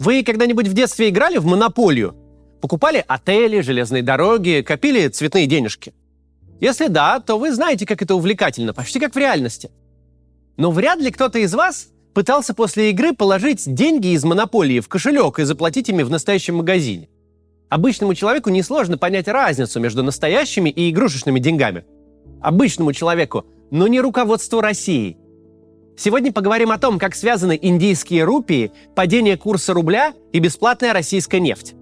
Вы когда-нибудь в детстве играли в монополию? Покупали отели, железные дороги, копили цветные денежки? Если да, то вы знаете, как это увлекательно, почти как в реальности. Но вряд ли кто-то из вас пытался после игры положить деньги из монополии в кошелек и заплатить ими в настоящем магазине. Обычному человеку несложно понять разницу между настоящими и игрушечными деньгами. Обычному человеку, но не руководству России. Сегодня поговорим о том, как связаны индийские рупии, падение курса рубля и бесплатная российская нефть.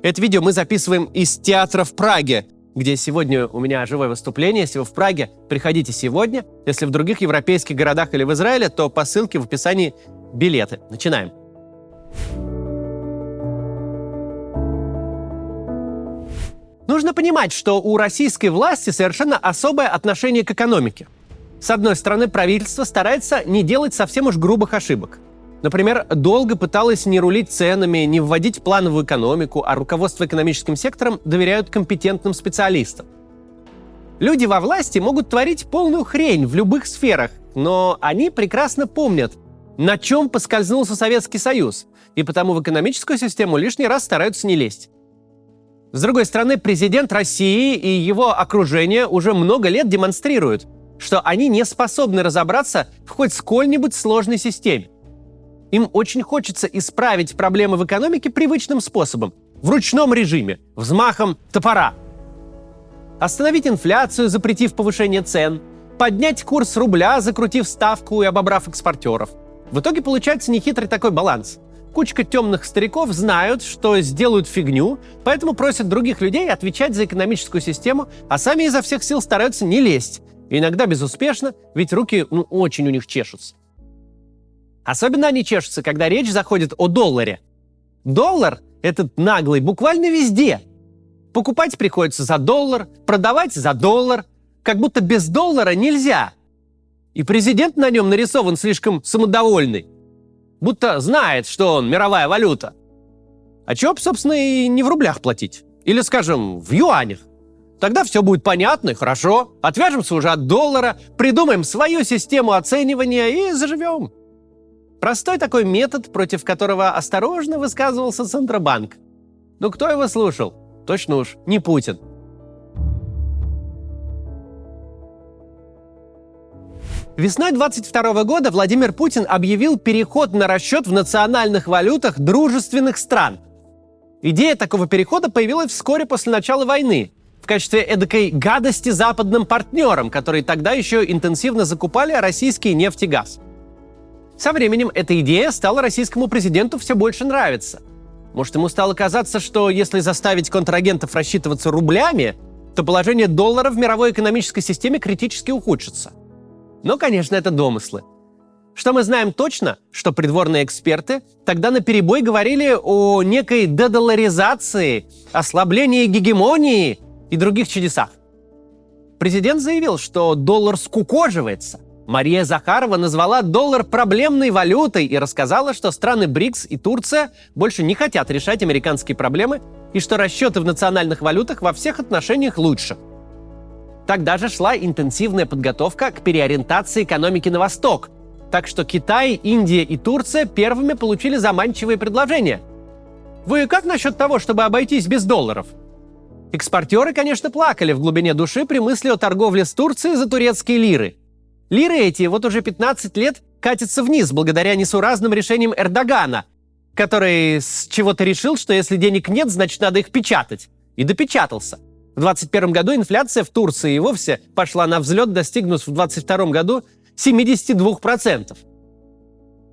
Это видео мы записываем из театра в Праге, где сегодня у меня живое выступление. Если вы в Праге, приходите сегодня. Если в других европейских городах или в Израиле, то по ссылке в описании билеты. Начинаем. Нужно понимать, что у российской власти совершенно особое отношение к экономике. С одной стороны, правительство старается не делать совсем уж грубых ошибок. Например, долго пыталось не рулить ценами, не вводить плановую экономику, а руководство экономическим сектором доверяют компетентным специалистам. Люди во власти могут творить полную хрень в любых сферах, но они прекрасно помнят, на чем поскользнулся Советский Союз, и потому в экономическую систему лишний раз стараются не лезть. С другой стороны, президент России и его окружение уже много лет демонстрируют, что они не способны разобраться в хоть сколь-нибудь сложной системе. Им очень хочется исправить проблемы в экономике привычным способом, в ручном режиме, взмахом топора. Остановить инфляцию, запретив повышение цен, поднять курс рубля, закрутив ставку и обобрав экспортеров. В итоге получается нехитрый такой баланс. Кучка темных стариков знают, что сделают фигню, поэтому просят других людей отвечать за экономическую систему, а сами изо всех сил стараются не лезть. Иногда безуспешно, ведь руки очень у них чешутся. Особенно они чешутся, когда речь заходит о долларе. Доллар, этот наглый, буквально везде. Покупать приходится за доллар, продавать за доллар. Как будто без доллара нельзя. И президент на нем нарисован слишком самодовольный. Будто знает, что он мировая валюта. А чего бы, собственно, и не в рублях платить? Или, скажем, в юанях? Тогда все будет понятно и хорошо. Отвяжемся уже от доллара, придумаем свою систему оценивания и заживем. Простой такой метод, против которого осторожно высказывался Центробанк. Но кто его слушал? Точно уж не Путин. Весной 2022 года Владимир Путин объявил переход на расчет в национальных валютах дружественных стран. Идея такого перехода появилась вскоре после начала войны, в качестве эдакой гадости западным партнерам, которые тогда еще интенсивно закупали российский нефть и газ. Со временем эта идея стала российскому президенту все больше нравиться. Может, ему стало казаться, что если заставить контрагентов рассчитываться рублями, то положение доллара в мировой экономической системе критически ухудшится. Но, конечно, это домыслы. Что мы знаем точно, что придворные эксперты тогда наперебой говорили о некой дедолларизации, ослаблении гегемонии и других чудесах. Президент заявил, что доллар скукоживается. Мария Захарова назвала доллар проблемной валютой и рассказала, что страны БРИКС и Турция больше не хотят решать американские проблемы и что расчеты в национальных валютах во всех отношениях лучше. Тогда же шла интенсивная подготовка к переориентации экономики на восток, так что Китай, Индия и Турция первыми получили заманчивые предложения. Вы как насчет того, чтобы обойтись без долларов? Экспортеры, конечно, плакали в глубине души при мысли о торговле с Турцией за турецкие лиры. Лиры эти вот уже 15 лет катятся вниз благодаря несуразным решениям Эрдогана, который с чего-то решил, что если денег нет, значит надо их печатать. И допечатался. В 2021 году инфляция в Турции и вовсе пошла на взлет, достигнув в 2022 году 72%.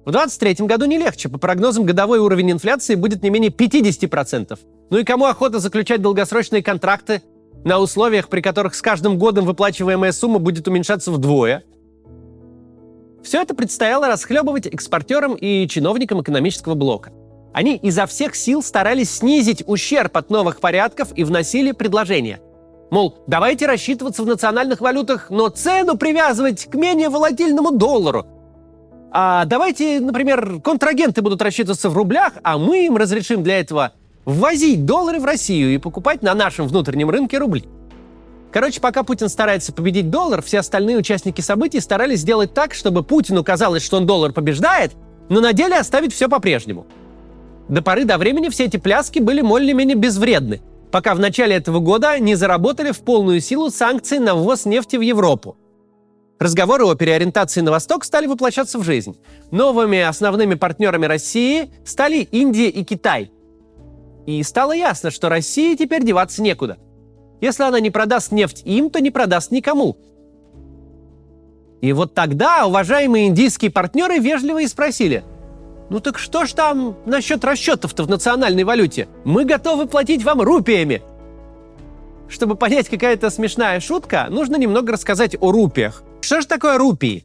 В 2023 году не легче. По прогнозам, годовой уровень инфляции будет не менее 50%. Ну и кому охота заключать долгосрочные контракты на условиях, при которых с каждым годом выплачиваемая сумма будет уменьшаться вдвое? Все это предстояло расхлебывать экспортерам и чиновникам экономического блока. Они изо всех сил старались снизить ущерб от новых порядков и вносили предложения. Мол, давайте рассчитываться в национальных валютах, но цену привязывать к менее волатильному доллару. А давайте, например, контрагенты будут рассчитываться в рублях, а мы им разрешим для этого ввозить доллары в Россию и покупать на нашем внутреннем рынке рубли. Короче, пока Путин старается победить доллар, все остальные участники событий старались сделать так, чтобы Путину казалось, что он доллар побеждает, но на деле оставить все по-прежнему. До поры до времени все эти пляски были более-менее безвредны, пока в начале этого года не заработали в полную силу санкции на ввоз нефти в Европу. Разговоры о переориентации на восток стали воплощаться в жизнь. Новыми основными партнерами России стали Индия и Китай. И стало ясно, что России теперь деваться некуда. Если она не продаст нефть им, то не продаст никому. И вот тогда уважаемые индийские партнеры вежливо и спросили: «Ну так что ж там насчет расчетов-то в национальной валюте? Мы готовы платить вам рупиями!» Чтобы понять, какая это смешная шутка, нужно немного рассказать о рупиях. Что же такое рупии?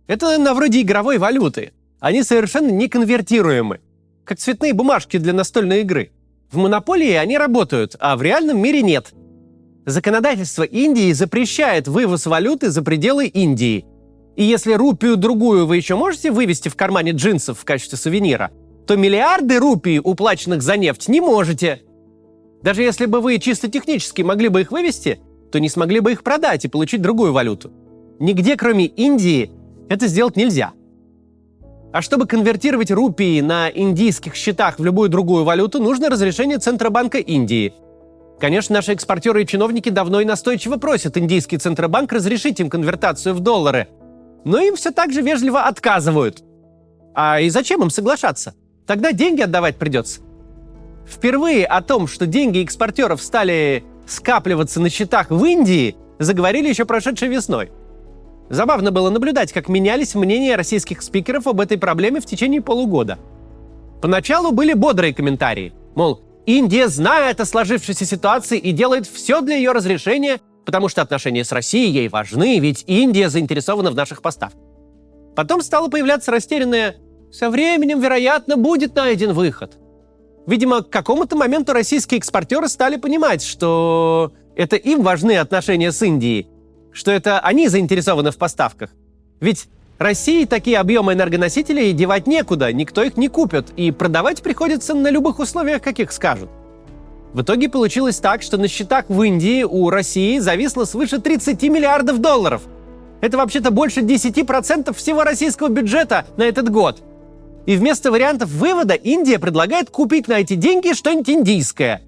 Это на вроде игровой валюты. Они совершенно неконвертируемы, как цветные бумажки для настольной игры. В монополии они работают, а в реальном мире нет. Законодательство Индии запрещает вывоз валюты за пределы Индии. И если рупию другую вы еще можете вывести в кармане джинсов в качестве сувенира, то миллиарды рупий, уплаченных за нефть, не можете. Даже если бы вы чисто технически могли бы их вывести, то не смогли бы их продать и получить другую валюту. Нигде, кроме Индии, это сделать нельзя. А чтобы конвертировать рупии на индийских счетах в любую другую валюту, нужно разрешение Центробанка Индии. Конечно, наши экспортеры и чиновники давно и настойчиво просят индийский Центробанк разрешить им конвертацию в доллары. Но им все так же вежливо отказывают. А и зачем им соглашаться? Тогда деньги отдавать придется. Впервые о том, что деньги экспортеров стали скапливаться на счетах в Индии, заговорили еще прошедшей весной. Забавно было наблюдать, как менялись мнения российских спикеров об этой проблеме в течение полугода. Поначалу были бодрые комментарии. Мол, Индия знает о сложившейся ситуации и делает все для ее разрешения, потому что отношения с Россией ей важны, ведь Индия заинтересована в наших поставках. Потом стало появляться растерянное: «Со временем, вероятно, будет найден выход». Видимо, к какому-то моменту российские экспортеры стали понимать, что это им важны отношения с Индией, что это они заинтересованы в поставках. Ведь России такие объемы энергоносителей девать некуда, никто их не купит, и продавать приходится на любых условиях, каких скажут. В итоге получилось так, что на счетах в Индии у России зависло свыше 30 миллиардов долларов. Это вообще-то больше 10% всего российского бюджета на этот год. И вместо вариантов вывода Индия предлагает купить на эти деньги что-нибудь индийское.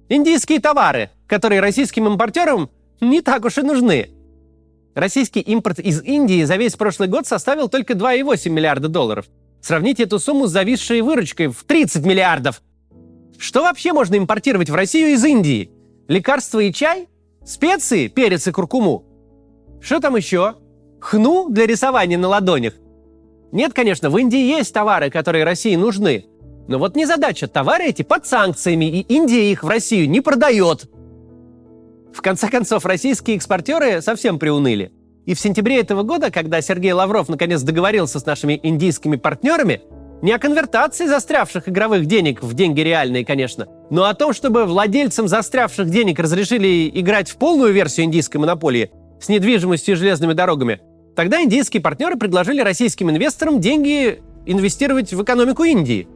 Индийские товары, которые российским импортерам не так уж и нужны. Российский импорт из Индии за весь прошлый год составил только 2,8 миллиарда долларов. Сравните эту сумму с зависшей выручкой в 30 миллиардов. Что вообще можно импортировать в Россию из Индии? Лекарства и чай? Специи, перец и куркуму? Что там еще? Хну для рисования на ладонях? Нет, конечно, в Индии есть товары, которые России нужны. Но вот незадача, товары эти под санкциями, и Индия их в Россию не продает. В конце концов, российские экспортеры совсем приуныли. И в сентябре этого года, когда Сергей Лавров наконец договорился с нашими индийскими партнерами, не о конвертации застрявших игровых денег в деньги реальные, конечно, но о том, чтобы владельцам застрявших денег разрешили играть в полную версию индийской монополии с недвижимостью и железными дорогами, тогда индийские партнеры предложили российским инвесторам деньги инвестировать в экономику Индии.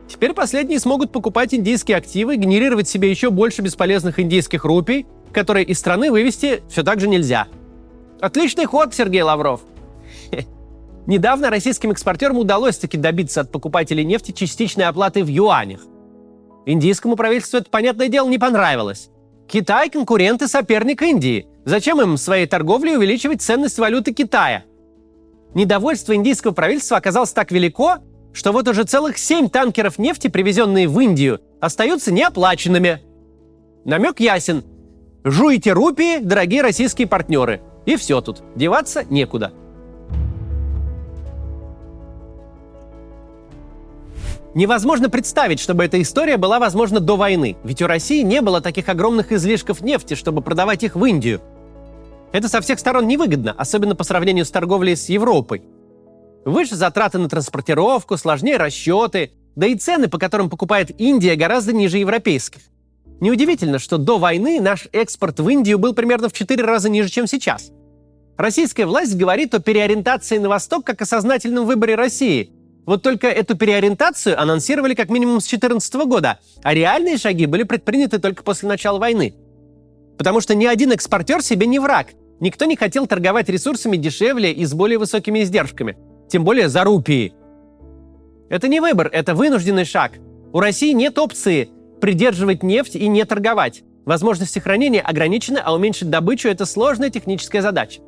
Теперь последние смогут покупать индийские активы, генерировать себе еще больше бесполезных индийских рупий, которые из страны вывести все так же нельзя. Отличный ход, Сергей Лавров. Недавно российским экспортерам удалось таки добиться от покупателей нефти частичной оплаты в юанях. Индийскому правительству это, понятное дело, не понравилось. Китай – конкурент и соперник Индии. Зачем им своей торговлей увеличивать ценность валюты Китая? Недовольство индийского правительства оказалось так велико, что вот уже целых 7 танкеров нефти, привезенные в Индию, остаются неоплаченными. Намек ясен. Жуйте рупии, дорогие российские партнеры. И все тут. Деваться некуда. Невозможно представить, чтобы эта история была возможна до войны, ведь у России не было таких огромных излишков нефти, чтобы продавать их в Индию. Это со всех сторон невыгодно, особенно по сравнению с торговлей с Европой. Выше затраты на транспортировку, сложнее расчеты, да и цены, по которым покупает Индия, гораздо ниже европейских. Неудивительно, что до войны наш экспорт в Индию был примерно в 4 раза ниже, чем сейчас. Российская власть говорит о переориентации на восток как о сознательном выборе России. Вот только эту переориентацию анонсировали как минимум с 2014 года, а реальные шаги были предприняты только после начала войны. Потому что ни один экспортер себе не враг. Никто не хотел торговать ресурсами дешевле и с более высокими издержками. Тем более за рупии. Это не выбор, это вынужденный шаг. У России нет опции придерживать нефть и не торговать. Возможности хранения ограничены, а уменьшить добычу – это сложная техническая задача.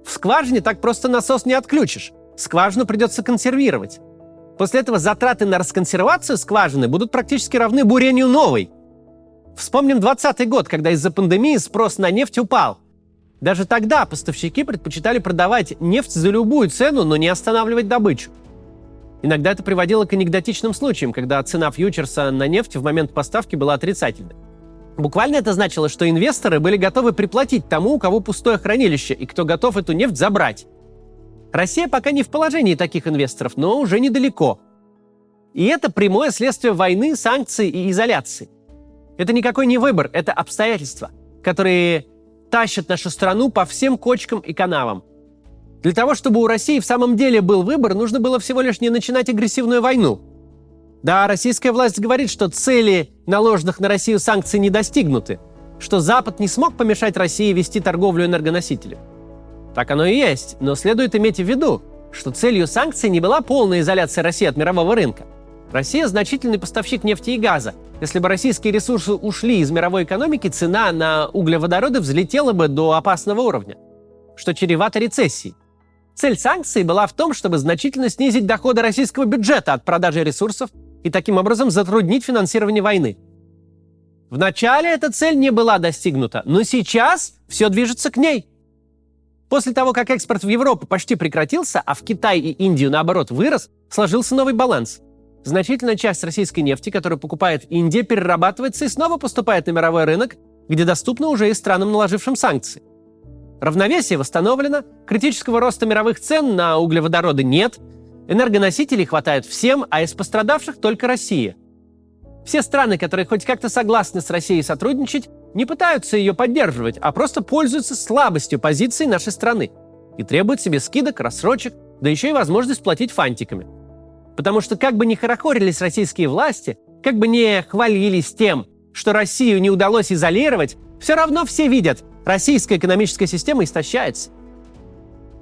В скважине так просто насос не отключишь. Скважину придется консервировать. После этого затраты на расконсервацию скважины будут практически равны бурению новой. Вспомним 2020 год, когда из-за пандемии спрос на нефть упал. Даже тогда поставщики предпочитали продавать нефть за любую цену, но не останавливать добычу. Иногда это приводило к анекдотичным случаям, когда цена фьючерса на нефть в момент поставки была отрицательной. Буквально это значило, что инвесторы были готовы приплатить тому, у кого пустое хранилище, и кто готов эту нефть забрать. Россия пока не в положении таких инвесторов, но уже недалеко. И это прямое следствие войны, санкций и изоляции. Это никакой не выбор, это обстоятельства, которые тащат нашу страну по всем кочкам и канавам. Для того, чтобы у России в самом деле был выбор, нужно было всего лишь не начинать агрессивную войну. Да, российская власть говорит, что цели наложенных на Россию санкций не достигнуты, что Запад не смог помешать России вести торговлю энергоносителями. Так оно и есть, но следует иметь в виду, что целью санкций не была полная изоляция России от мирового рынка. Россия – значительный поставщик нефти и газа. Если бы российские ресурсы ушли из мировой экономики, цена на углеводороды взлетела бы до опасного уровня, что чревато рецессией. Цель санкций была в том, чтобы значительно снизить доходы российского бюджета от продажи ресурсов и таким образом затруднить финансирование войны. Вначале эта цель не была достигнута, но сейчас все движется к ней. После того, как экспорт в Европу почти прекратился, а в Китай и Индию, наоборот, вырос, сложился новый баланс. Значительная часть российской нефти, которую покупает Индия, перерабатывается и снова поступает на мировой рынок, где доступна уже и странам, наложившим санкции. Равновесие восстановлено, критического роста мировых цен на углеводороды нет, энергоносителей хватает всем, а из пострадавших только Россия. Все страны, которые хоть как-то согласны с Россией сотрудничать, не пытаются ее поддерживать, а просто пользуются слабостью позиции нашей страны и требуют себе скидок, рассрочек, да еще и возможность платить фантиками. Потому что как бы ни хорохорились российские власти, как бы ни хвалились тем, что Россию не удалось изолировать, все равно все видят, российская экономическая система истощается.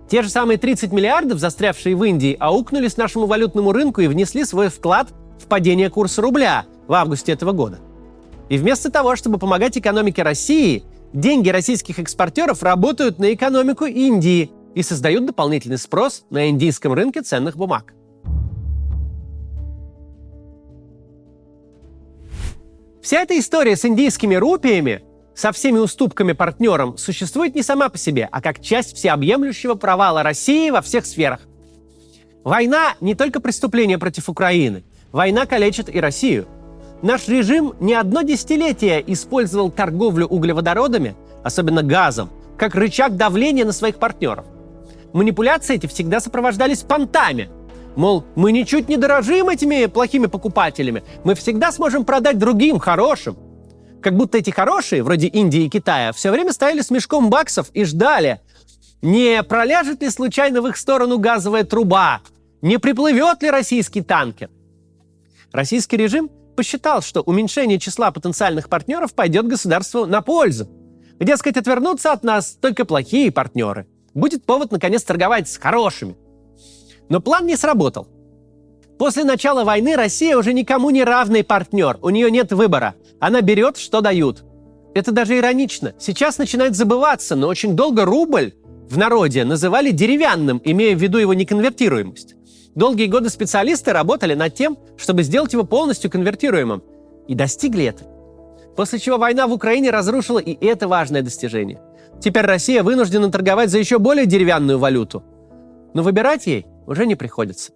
Те же самые 30 миллиардов, застрявшие в Индии, аукнулись нашему валютному рынку и внесли свой вклад в падение курса рубля в августе этого года. И вместо того, чтобы помогать экономике России, деньги российских экспортеров работают на экономику Индии и создают дополнительный спрос на индийском рынке ценных бумаг. Вся эта история с индийскими рупиями, со всеми уступками партнерам, существует не сама по себе, а как часть всеобъемлющего провала России во всех сферах. Война – не только преступление против Украины. Война калечит и Россию. Наш режим не одно десятилетие использовал торговлю углеводородами, особенно газом, как рычаг давления на своих партнеров. Манипуляции эти всегда сопровождались понтами. Мол, мы ничуть не дорожим этими плохими покупателями, мы всегда сможем продать другим, хорошим. Как будто эти хорошие, вроде Индии и Китая, все время стояли с мешком баксов и ждали, не проляжет ли случайно в их сторону газовая труба, не приплывет ли российский танкер. Российский режим посчитал, что уменьшение числа потенциальных партнеров пойдет государству на пользу. Дескать, отвернутся от нас только плохие партнеры. Будет повод, наконец, торговать с хорошими. Но план не сработал. После начала войны Россия уже никому не равный партнер. У нее нет выбора. Она берет, что дают. Это даже иронично. Сейчас начинает забываться, но очень долго рубль в народе называли деревянным, имея в виду его неконвертируемость. Долгие годы специалисты работали над тем, чтобы сделать его полностью конвертируемым. И достигли этого. После чего война в Украине разрушила и это важное достижение. Теперь Россия вынуждена торговать за еще более деревянную валюту. Но выбирать ей уже не приходится.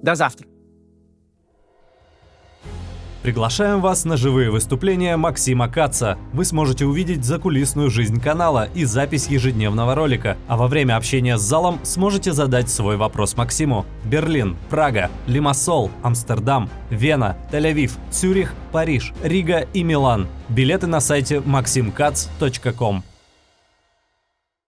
До завтра. Приглашаем вас на живые выступления Максима Каца. Вы сможете увидеть закулисную жизнь канала и запись ежедневного ролика. А во время общения с залом сможете задать свой вопрос Максиму. Берлин, Прага, Лимассол, Амстердам, Вена, Тель-Авив, Цюрих, Париж, Рига и Милан. Билеты на сайте maximkatz.com.